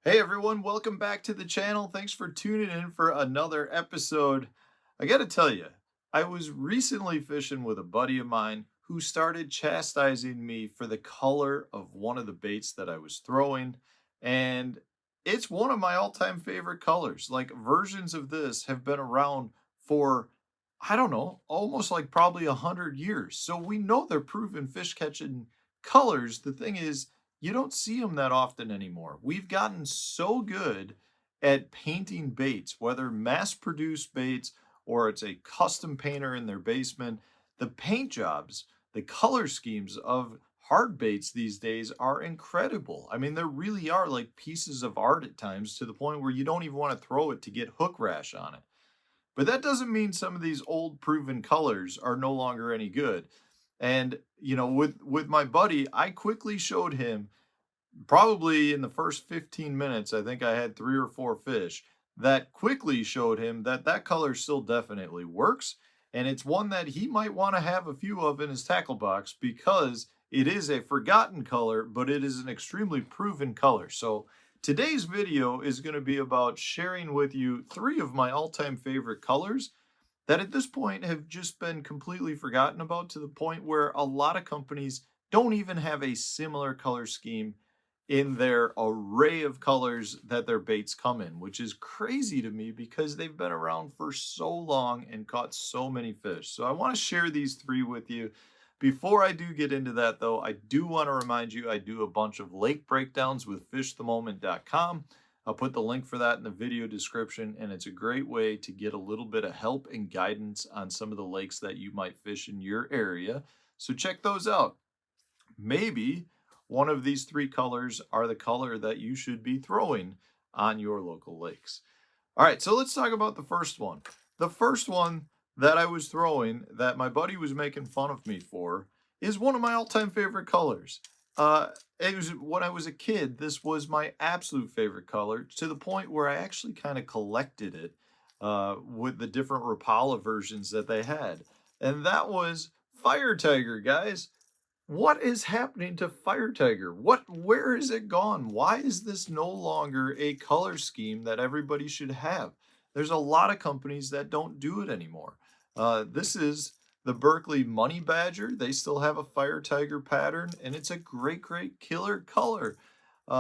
Hey everyone, welcome back to the channel. Thanks for tuning in for another episode. I gotta tell you, I was recently fishing with a buddy of mine who started chastising me for the color of one of the baits that I was throwing. And it's one of my all-time favorite colors. Like versions of this have been around for, I don't know, almost like probably 100 years. So we know they're proven fish catching colors. The thing is, you don't see them that often anymore. We've gotten so good at painting baits, whether mass-produced baits or it's a custom painter in their basement. The paint jobs, the color schemes of hard baits these days are incredible. I mean, there really are like pieces of art at times to the point where you don't even want to throw it to get hook rash on it. But that doesn't mean some of these old proven colors are no longer any good. And with my buddy, I quickly showed him probably in the first 15 minutes, I think I had 3 or 4 fish that quickly showed him that that color still definitely works, and it's one that he might wanna have a few of in his tackle box because it is a forgotten color, but it is an extremely proven color. So, today's video is gonna be about sharing with you 3 of my all-time favorite colors that at this point have just been completely forgotten about to the point where a lot of companies don't even have a similar color scheme in their array of colors that their baits come in, which is crazy to me because they've been around for so long and caught so many fish. So I want to share these 3 with you. Before I do get into that though, I do want to remind you I do a bunch of lake breakdowns with fishthemoment.com. I'll put the link for that in the video description, and it's a great way to get a little bit of help and guidance on some of the lakes that you might fish in your area. So check those out. Maybe one of these 3 colors are the color that you should be throwing on your local lakes. All right, so let's talk about the first one. The first one that I was throwing that my buddy was making fun of me for is one of my all-time favorite colors. It was when I was a kid, this was my absolute favorite color to the point where I actually kind of collected it with the different Rapala versions that they had. And that was Fire Tiger, guys. What is happening to Fire Tiger? Where is it gone? Why is this no longer a color scheme that everybody should have? There's a lot of companies that don't do it anymore. This is the Berkeley Money Badger. They still have a Fire Tiger pattern, and it's a great, great killer color.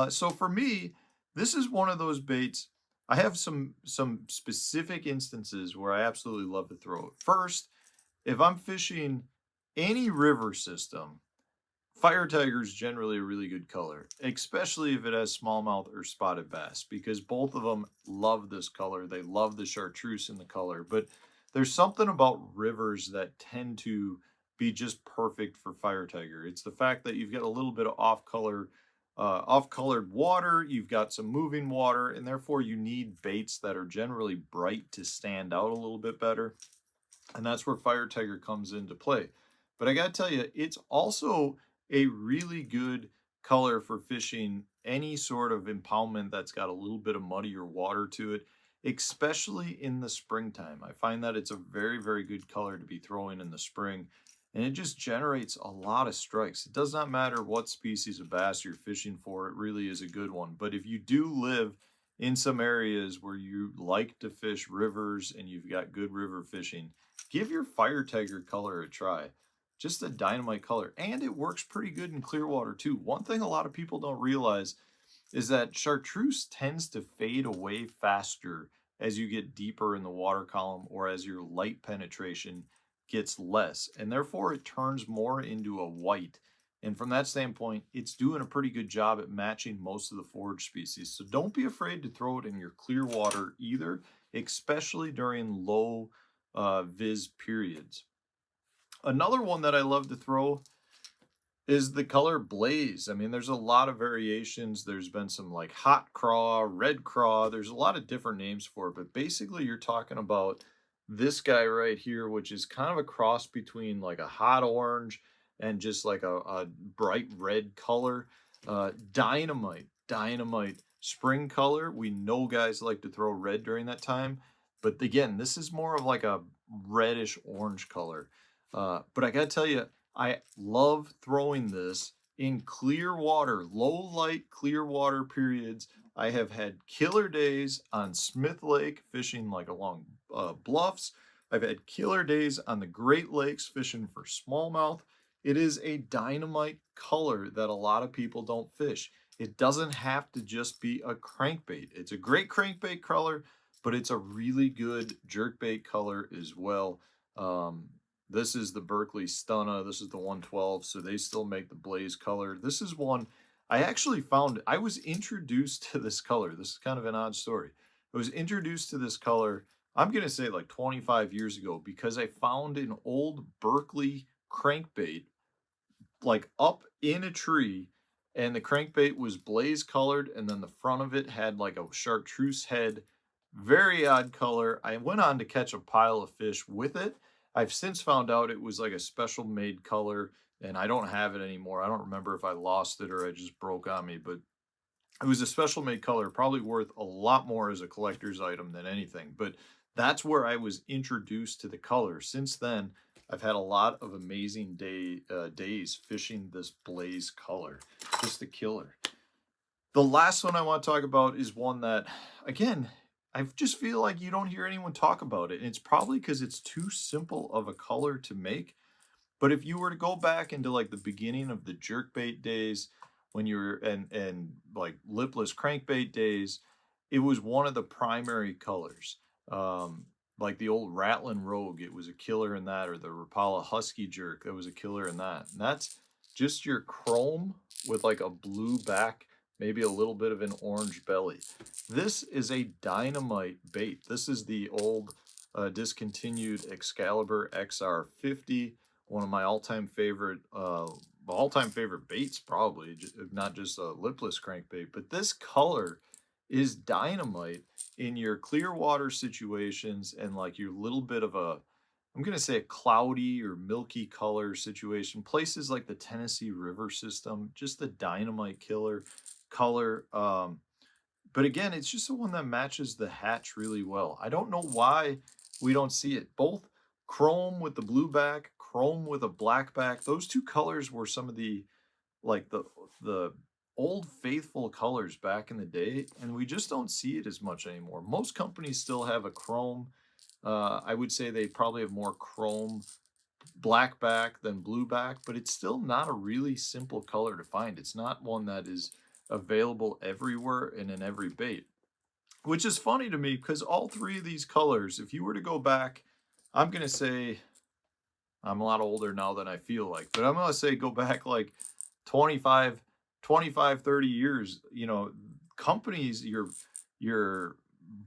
So for me, this is one of those baits. I have some specific instances where I absolutely love to throw it. First, if I'm fishing any river system, Fire Tiger is generally a really good color, especially if it has smallmouth or spotted bass, because both of them love this color. They love the chartreuse in the color, but there's something about rivers that tend to be just perfect for Fire Tiger. It's the fact that you've got a little bit of off-colored water, you've got some moving water, and therefore you need baits that are generally bright to stand out a little bit better. And that's where Fire Tiger comes into play. But I gotta tell you, it's also a really good color for fishing any sort of impoundment that's got a little bit of muddy or water to it, especially in the springtime. I find that it's a very, very good color to be throwing in the spring, and it just generates a lot of strikes. It does not matter what species of bass you're fishing for, it really is a good one. But if you do live in some areas where you like to fish rivers and you've got good river fishing, give your Fire Tiger color a try. Just a dynamite color, and it works pretty good in clear water too. One thing a lot of people don't realize is that chartreuse tends to fade away faster as you get deeper in the water column or as your light penetration gets less, and therefore it turns more into a white. And from that standpoint, it's doing a pretty good job at matching most of the forage species. So don't be afraid to throw it in your clear water either, especially during low vis periods. Another one that I love to throw is the color Blaze. I mean, there's a lot of variations. There's been some like hot craw, red craw. There's a lot of different names for it, but basically you're talking about this guy right here, which is kind of a cross between like a hot orange and just like a bright red color. Dynamite spring color. We know guys like to throw red during that time, but again, this is more of like a reddish orange color. But I gotta tell you, I love throwing this in clear water, low light, clear water periods I have had killer days on Smith Lake fishing like along bluffs. I've had killer days on the Great Lakes fishing for smallmouth. It is a dynamite color that a lot of people don't fish. It doesn't have to just be a crankbait. It's a great crankbait color, but it's a really good jerkbait color as well. Um, this is the Berkeley Stunna. This is the 112, so they still make the blaze color. This is one I actually found. I was introduced to this color. This is kind of an odd story. I was introduced to this color, I'm going to say like 25 years ago, because I found an old Berkeley crankbait like up in a tree, and the crankbait was blaze colored, and then the front of it had like a chartreuse head. Very odd color. I went on to catch a pile of fish with it. I've since found out it was like a special made color, and I don't have it anymore. I don't remember if I lost it or I just broke on me, but it was a special made color, probably worth a lot more as a collector's item than anything. But that's where I was introduced to the color. Since then, I've had a lot of amazing days fishing this blaze color. Just a killer. The last one I want to talk about is one that, again, I just feel like you don't hear anyone talk about it. And it's probably because it's too simple of a color to make. But if you were to go back into like the beginning of the jerkbait days, when you were and like lipless crankbait days, it was one of the primary colors. Like the old Ratlin Rogue, it was a killer in that, or the Rapala Husky Jerk, that was a killer in that. And that's just your chrome with like a blue back, maybe a little bit of an orange belly. This is a dynamite bait. This is the old discontinued Xcalibur XR50, one of my all-time favorite baits, probably, not just a lipless crankbait. But this color is dynamite in your clear water situations and like your little bit of a, I'm going to say a cloudy or milky color situation. Places like the Tennessee River system, just the dynamite killer color. But again, it's just the one that matches the hatch really well. I don't know why we don't see it. Both chrome with the blue back, chrome with a black back. Those two colors were some of the like the old faithful colors back in the day, and we just don't see it as much anymore. Most companies still have a chrome. I would say they probably have more chrome black back than blue back, but it's still not a really simple color to find. It's not one that is available everywhere and in every bait, which is funny to me because all three of these colors, if you were to go back, I'm going to say, I'm a lot older now than I feel like, but I'm going to say go back like 25, 30 years, you know, companies, your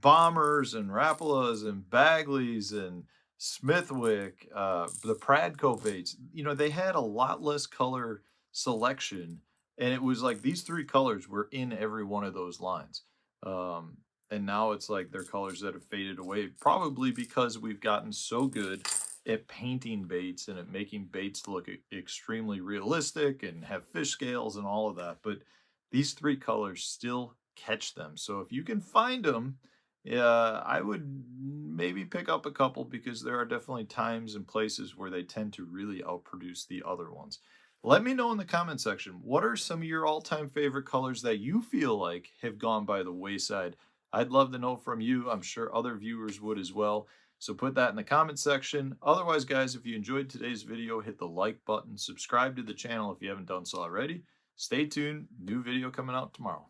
Bombers and Rapalas and Bagleys and Smithwick, the Pradco baits, you know, they had a lot less color selection, and it was like these three colors were in every one of those lines. And now it's like they're colors that have faded away, probably because we've gotten so good at painting baits and at making baits look extremely realistic and have fish scales and all of that. But these three colors still catch them. So if you can find them, I would maybe pick up a couple, because there are definitely times and places where they tend to really outproduce the other ones. Let me know in the comment section, what are some of your all-time favorite colors that you feel like have gone by the wayside? I'd love to know from you. I'm sure other viewers would as well. So put that in the comment section. Otherwise, guys, if you enjoyed today's video, hit the like button, subscribe to the channel if you haven't done so already. Stay tuned, new video coming out tomorrow.